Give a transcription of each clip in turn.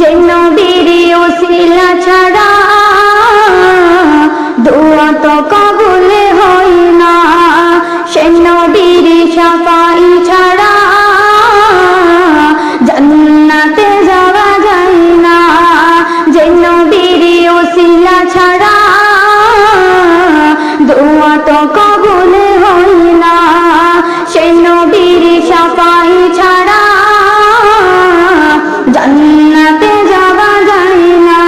যে নবীর ওসিলা ছাড়া দোয়া তো কবুল হয় না, সে নবীর শাফাই ছাড়া জান্নাতে যাওয়া যায় না। যে নবীর ওসিলা ছাড়া দোয়া তো কবুল হয় না, সে নবীর শাফাই ছাড়া জান্নাতে যাওয়া যায় না।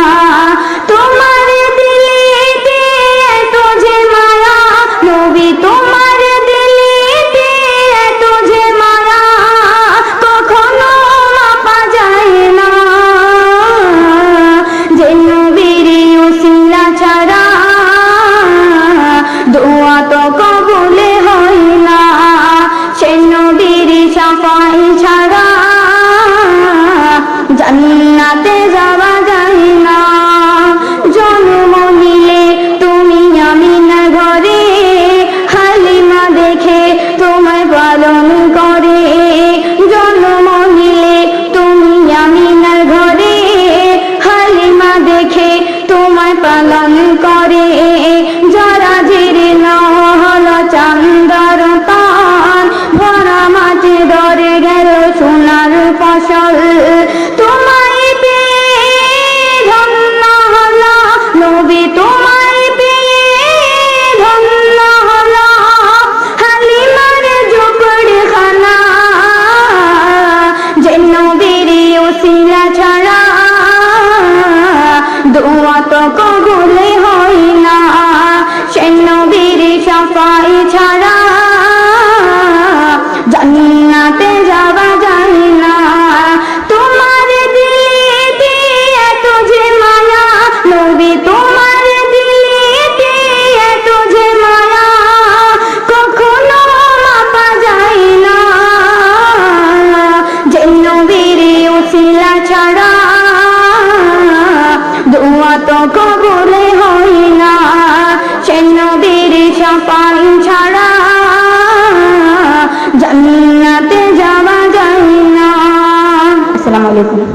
তোমার দিলেতে এত যে মায়া নবী, তোমার দিলেতে এত যে মায়া কখনো মাপা যায় না। যে নবীর ওসিলা ছাড়া দোয়া তো কবুল হয় না, সে নবীর শাফাই ছাড়া জান্নাতে যাওয়া যায় না। জন্ম নিলে তুমি আমিনার ঘরে, হালিমা দেখে তোমায় পালন করে। জন্ম নিলে তুমি আমিনার ঘরে, হালিমা দেখে তোমায় পালন করে। যারা জীর্ণ হলো চান্দর তান, ভরা মাঝে ধরে গেল সোনার ফসল। তোমায় পেয়ে ধন্য হলো নবী, তোমায় পেয়ে ধন্য হলো হালিমার ঝোপড়খানা। যে নবীর ওসিলা ছাড়া দোয়া তো কবুল হয় না, সে নবীর শাফাই ছাড়া জান্নাতে যাওয়া যায় না। তোমার দিলেতে এত যে মায়া নবী, তোমার দিলেতে এত যে মায়া কখনো মাপা যায় না। যে নবীর ওসিলা ছাড়া দোয়া তো কবুল হয় না, সে নবীর শাফাই ছাড়া জান্নাতে যাওয়া যায় না। আসসালামু আলাইকুম।